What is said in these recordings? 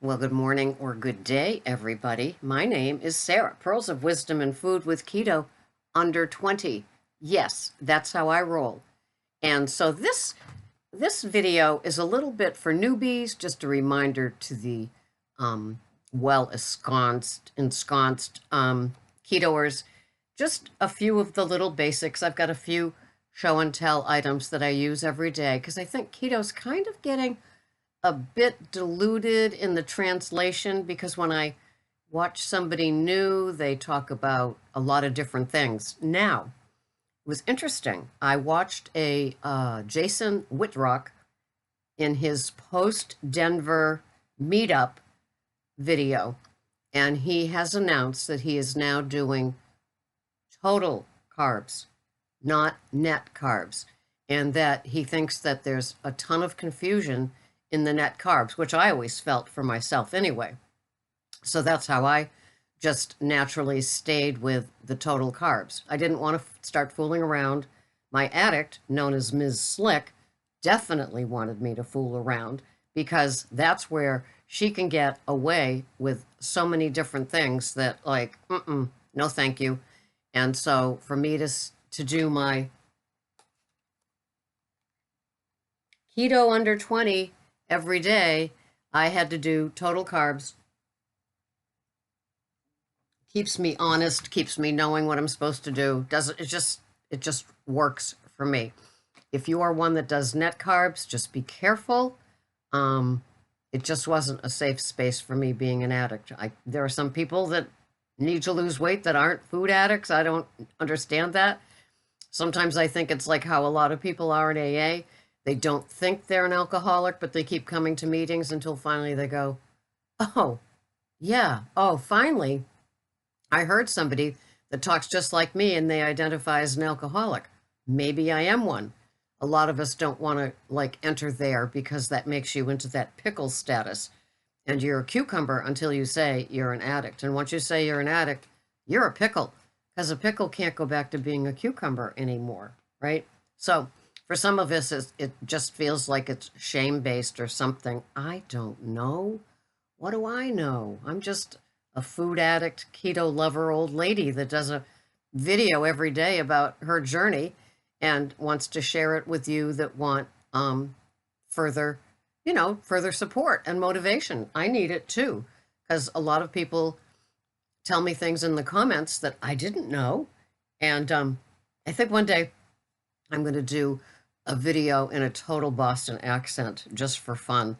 Well, good morning or good day, everybody. My name is Sarah, Pearls of Wisdom and Food with Keto under 20. Yes, that's how I roll. And so this video is a little bit for newbies, just a reminder to the well ensconced ketoers. Just a few of the little basics. I've got a few show and tell items that I use every day because I think keto's kind of getting a bit diluted in the translation because when I watch somebody new, they talk about a lot of different things. Now, it was interesting. I watched a Jason Whitrock in his post-Denver meetup video, and he has announced that he is now doing total carbs, not net carbs, and that he thinks that there's a ton of confusion in the net carbs, which I always felt for myself anyway. So that's how I just naturally stayed with the total carbs. I didn't want to start fooling around. My addict, known as Ms. Slick, definitely wanted me to fool around because that's where she can get away with so many different things that like, no thank you. And so for me to do my keto under 20 every day, I had to do total carbs. Keeps me honest, keeps me knowing what I'm supposed to do. It just works for me. If you are one that does net carbs, just be careful. It just wasn't a safe space for me being an addict. There are some people that need to lose weight that aren't food addicts. I don't understand that. Sometimes I think it's like how a lot of people are in AA. They don't think they're an alcoholic, but they keep coming to meetings until finally they go, oh, yeah, oh, finally, I heard somebody that talks just like me and they identify as an alcoholic. Maybe I am one. A lot of us don't want to like enter there because that makes you into that pickle status. And you're a cucumber until you say you're an addict. And once you say you're an addict, you're a pickle because a pickle can't go back to being a cucumber anymore, right? So for some of us, it just feels like it's shame-based or something. I don't know. What do I know? I'm just a food addict, keto lover old lady that does a video every day about her journey and wants to share it with you that want further, further support and motivation. I need it too, because a lot of people tell me things in the comments that I didn't know. And I think one day I'm going to do a video in a total Boston accent just for fun.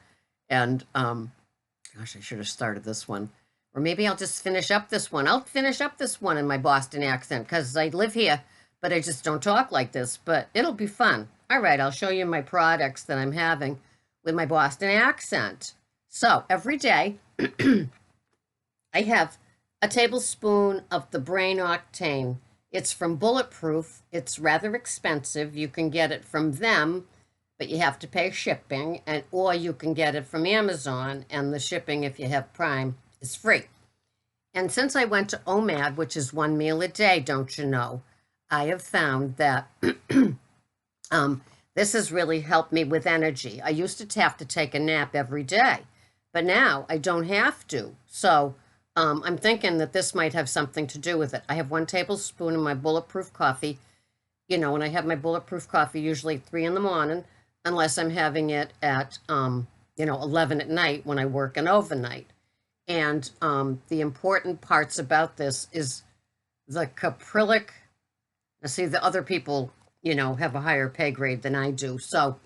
And gosh, I should have started this one. Or maybe I'll just finish up this one. I'll finish up this one in my Boston accent because I live here, but I just don't talk like this. But it'll be fun. All right, I'll show you my products that I'm having with my Boston accent. So every day, I have a tablespoon of the brain octane. It's from Bulletproof. It's rather expensive. You can get it from them, but you have to pay shipping, or you can get it from Amazon, and the shipping, if you have Prime, is free. And since I went to OMAD, which is 1 meal a day, don't you know, I have found that this has really helped me with energy. I used to have to take a nap every day, but now I don't have to. So I'm thinking that this might have something to do with it. I have 1 tablespoon in my Bulletproof coffee, and I have my Bulletproof coffee usually at 3 in the morning, unless I'm having it at, 11 at night when I work an overnight. And the important parts about this is the caprylic. Now, see, the other people, have a higher pay grade than I do. So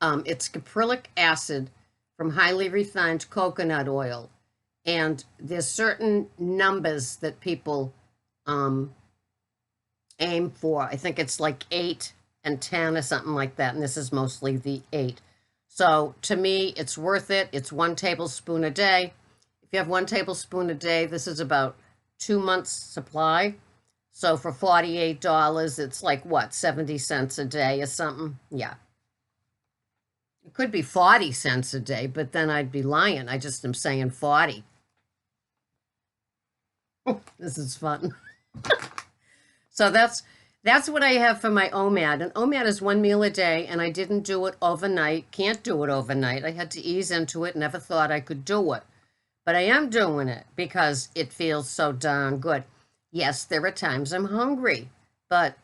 it's caprylic acid from highly refined coconut oil. And there's certain numbers that people aim for. I think it's like 8 and 10 or something like that. And this is mostly the 8. So to me, it's worth it. It's 1 tablespoon a day. If you have 1 tablespoon a day, this is about 2 months supply. So for $48, it's like what, 70 cents a day or something? Yeah. It could be 40 cents a day, but then I'd be lying. I just am saying 40. This is fun. So that's what I have for my OMAD. And OMAD is 1 meal a day, and I didn't do it overnight. Can't do it overnight. I had to ease into it. Never thought I could do it. but I am doing it because it feels so darn good. Yes, there are times I'm hungry, but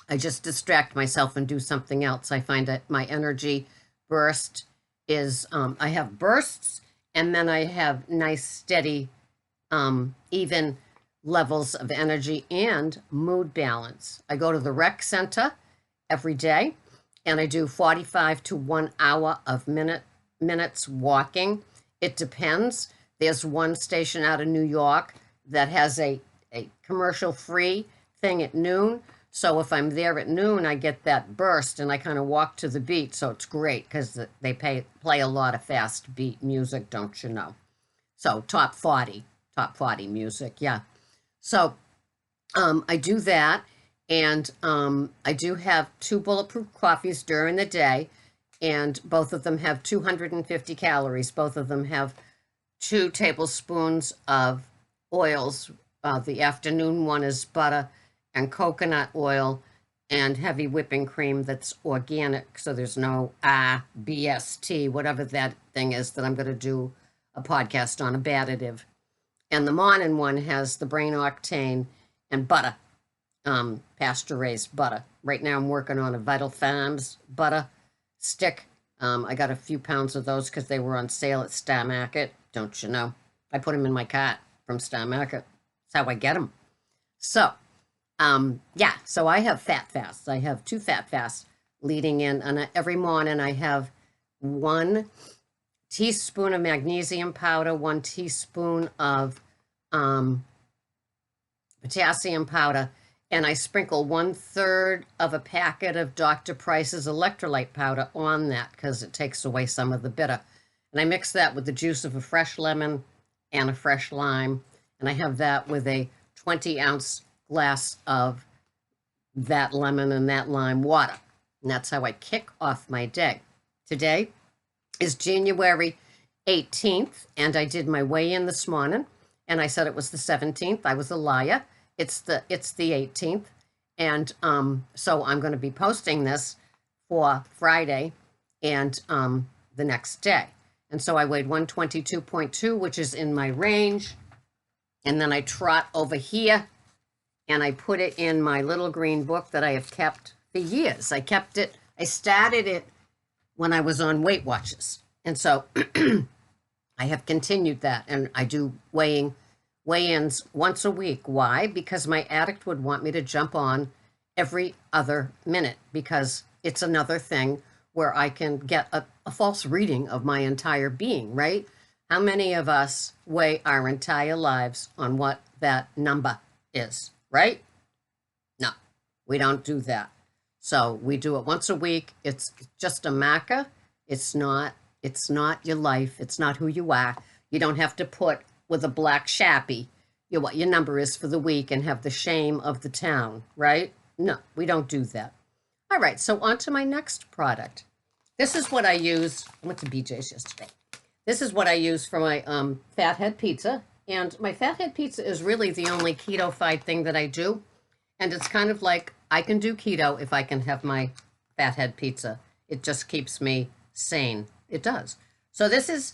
I just distract myself and do something else. I find that my energy burst is, I have bursts, and then I have nice, steady, even levels of energy and mood balance. I go to the rec center every day, and I do 45 to 1 hour of minutes walking. It depends. There's one station out of New York that has a commercial free thing at noon. So if I'm there at noon, I get that burst and I kind of walk to the beat. So it's great because they play a lot of fast beat music, don't you know? So top 40 music, yeah. So I do that, and I do have 2 bulletproof coffees during the day, and both of them have 250 calories. Both of them have 2 tablespoons of oils. The afternoon one is butter and coconut oil and heavy whipping cream that's organic, so there's no BST, whatever that thing is that I'm going to do a podcast on, a additive. And the morning one has the brain octane and butter, pasture-raised butter. Right now I'm working on a Vital Farms butter stick. I got a few pounds of those because they were on sale at Star Market. Don't you know? I put them in my cart from Star Market. That's how I get them. So, yeah, so I have fat fasts. I have 2 fat fasts leading in, and every morning I have 1 teaspoon of magnesium powder, 1 teaspoon of potassium powder, and I sprinkle 1/3 of a packet of Dr. Price's electrolyte powder on that because it takes away some of the bitter. And I mix that with the juice of a fresh lemon and a fresh lime, and I have that with a 20-ounce glass of that lemon and that lime water. And that's how I kick off my day. Today is January 18th, and I did my weigh-in this morning, and I said it was the 17th. I was a liar. It's the 18th, and so I'm going to be posting this for Friday and the next day. And so I weighed 122.2, which is in my range, and then I trot over here, and I put it in my little green book that I have kept for years. I kept it, I started it when I was on Weight Watchers, and so I have continued that, and I do weigh-ins once a week. Why? Because my addict would want me to jump on every other minute, because it's another thing where I can get a false reading of my entire being, right? How many of us weigh our entire lives on what that number is, right? No, we don't do that. So we do it once a week. It's just a marker. It's not your life. It's not who you are. You don't have to put with a black Sharpie what your number is for the week and have the shame of the town, right? No, we don't do that. All right, so on to my next product. This is what I use. I went to BJ's yesterday. This is what I use for my fathead pizza. And my fathead pizza is really the only keto-fied thing that I do. And it's kind of like I can do keto if I can have my fathead pizza. It just keeps me sane. It does. So this is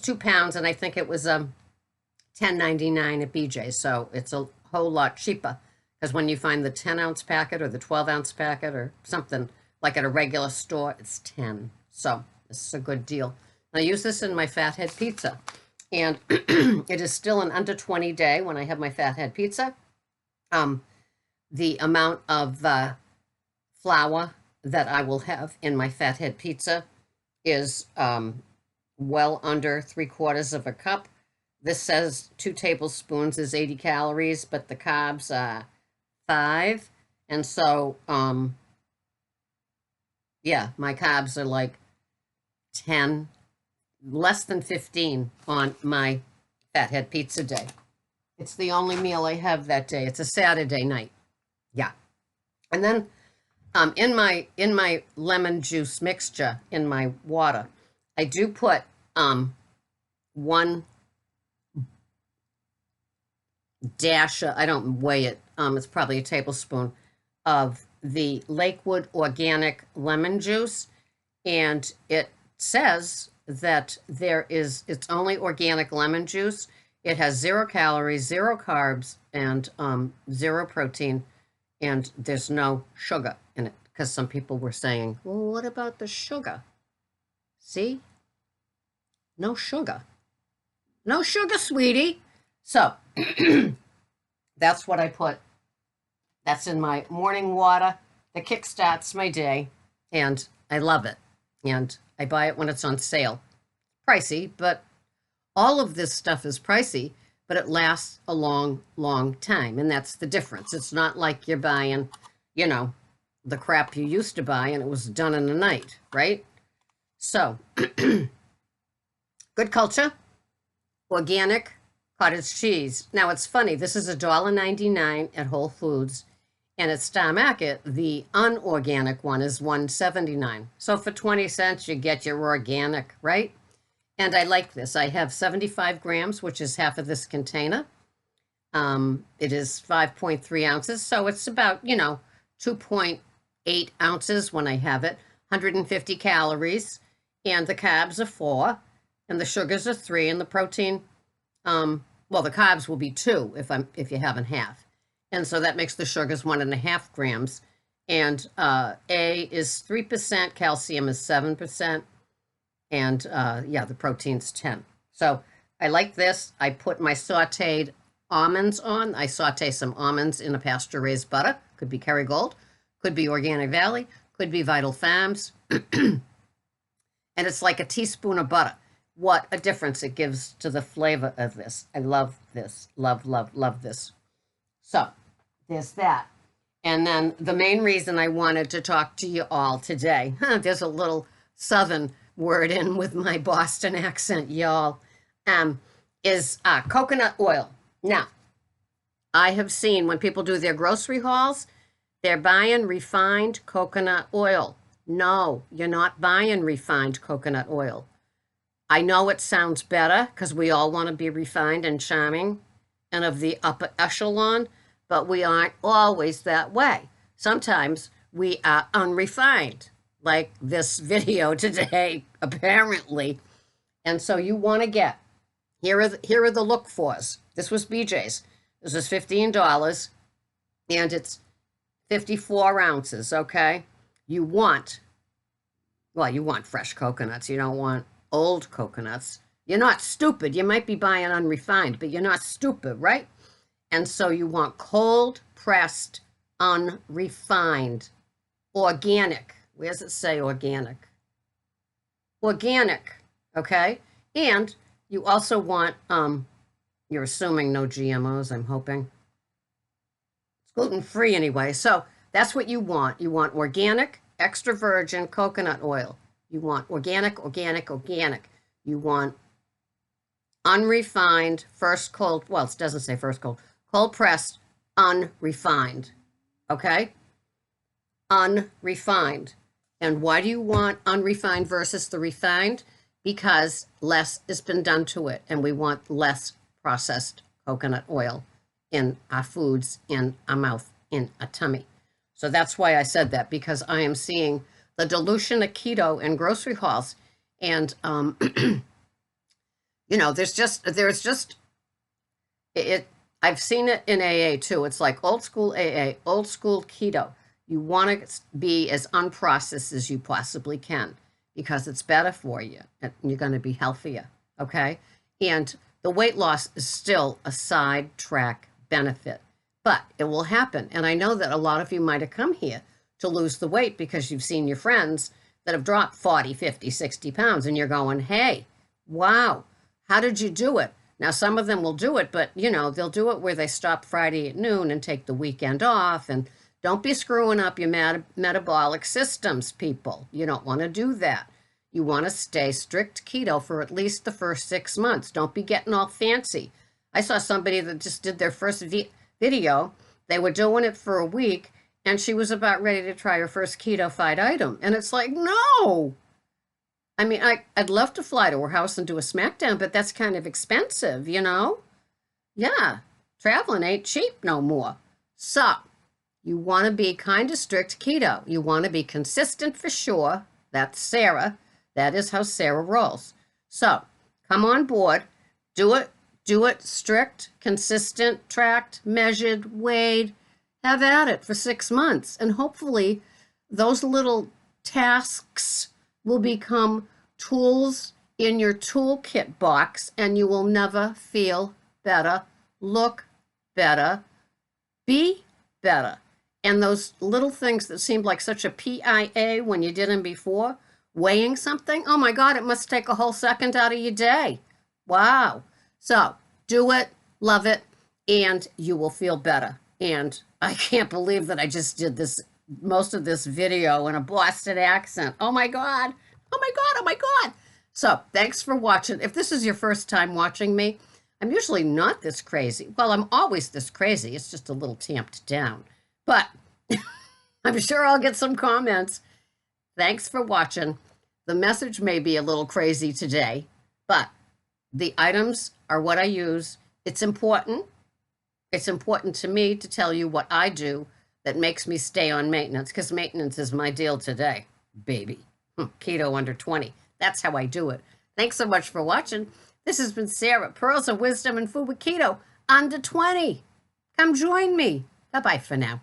2 pounds, and I think it was $10.99 at BJ's. So it's a whole lot cheaper, because when you find the 10-ounce packet or the 12-ounce packet or something like at a regular store, it's 10. So this is a good deal. I use this in my fathead pizza, and it is still an under 20 day when I have my fathead pizza. The amount of flour that I will have in my fathead pizza is well under 3/4 of a cup. This says 2 tablespoons is 80 calories, but the carbs are 5. And so, yeah, my carbs are like 10, less than 15 on my fathead pizza day. It's the only meal I have that day. It's a Saturday night. Yeah. And then in my lemon juice mixture, in my water, I do put 1 dash, I don't weigh it, it's probably a tablespoon of the Lakewood organic lemon juice, and it says that it's only organic lemon juice. It has 0 calories, 0 carbs, and 0 protein, and there's no sugar in it. Because some people were saying, well, what about the sugar? See? No sugar. No sugar, sweetie. So that's what I put. That's in my morning water that kickstarts my day, and I love it. And I buy it when it's on sale. Pricey, but all of this stuff is pricey, but it lasts a long, long time, and that's the difference. It's not like you're buying, you know, the crap you used to buy and it was done in a night, right? So, good culture, organic cottage cheese. Now, it's funny. This is $1.99 at Whole Foods, and at Star Market, the unorganic one is $1.79. So for 20 cents, you get your organic, right? And I like this. I have 75 grams, which is half of this container. It is 5.3 ounces, so it's about, 2.8 ounces when I have it. 150 calories, and the carbs are 4, and the sugars are 3, and the protein, the carbs will be 2 if you're having half. And so that makes the sugars 1.5 grams. And A is 3%, calcium is 7%, and the protein's 10. So I like this. I put my sauteed almonds on. I saute some almonds in a pasture-raised butter. Could be Kerrygold, could be Organic Valley, could be Vital Farms. And it's like a teaspoon of butter. What a difference it gives to the flavor of this. I love this. Love, love, love this. So there's that. And then the main reason I wanted to talk to you all today, there's a little Southern word in with my Boston accent, y'all, is coconut oil. Now, I have seen when people do their grocery hauls, they're buying refined coconut oil. No, you're not buying refined coconut oil. I know it sounds better because we all want to be refined and charming and of the upper echelon, but we aren't always that way. Sometimes we are unrefined, like this video today, apparently. And so you want to get, here are the look-fors. This was BJ's. This was $15, and it's 54 ounces, okay? You want fresh coconuts. You don't want old coconuts. You're not stupid. You might be buying unrefined, but you're not stupid, right? And so you want cold pressed, unrefined, organic. Where does it say organic? Organic, okay? And you also want, you're assuming no GMOs, I'm hoping. It's gluten-free anyway. So that's what you want. You want organic, extra virgin coconut oil. You want organic, organic, organic. You want unrefined, first cold, well, it doesn't say first cold, cold pressed, unrefined, okay? Unrefined. And why do you want unrefined versus the refined? Because less has been done to it, and we want less processed coconut oil in our foods, in our mouth, in our tummy. So that's why I said that, because I am seeing the dilution of keto in grocery hauls. And, there's just I've seen it in AA too. It's like old school AA, old school keto. You want to be as unprocessed as you possibly can because it's better for you and you're going to be healthier, okay? And the weight loss is still a sidetrack benefit, but it will happen. And I know that a lot of you might have come here to lose the weight because you've seen your friends that have dropped 40, 50, 60 pounds, and you're going, hey, wow, how did you do it? Now, some of them will do it, but, they'll do it where they stop Friday at noon and take the weekend off. And don't be screwing up your metabolic systems, people. You don't want to do that. You want to stay strict keto for at least the first 6 months. Don't be getting all fancy. I saw somebody that just did their first video. They were doing it for a week, and she was about ready to try her first keto-fied item. And it's like, no. I mean, I'd love to fly to her house and do a smackdown, but that's kind of expensive, Yeah, traveling ain't cheap no more. So, you want to be kind of strict keto. You want to be consistent for sure. That's Sarah. That is how Sarah rolls. So come on board, do it strict, consistent, tracked, measured, weighed. Have at it for 6 months. And hopefully those little tasks will become tools in your toolkit box, and you will never feel better, look better, be better. And those little things that seemed like such a PIA when you did them before, weighing something, oh my God, it must take a whole second out of your day. Wow. So do it, love it, and you will feel better. And I can't believe that I just did most of this video in a Boston accent. Oh my God. Oh my God. Oh my God. So thanks for watching. If this is your first time watching me, I'm usually not this crazy. Well, I'm always this crazy. It's just a little tamped down. But I'm sure I'll get some comments. Thanks for watching. The message may be a little crazy today, but the items are what I use. It's important. It's important to me to tell you what I do that makes me stay on maintenance, because maintenance is my deal today, baby. Keto under 20. That's how I do it. Thanks so much for watching. This has been Sarah, Pearls of Wisdom and Food with Keto under 20. Come join me. Bye-bye for now.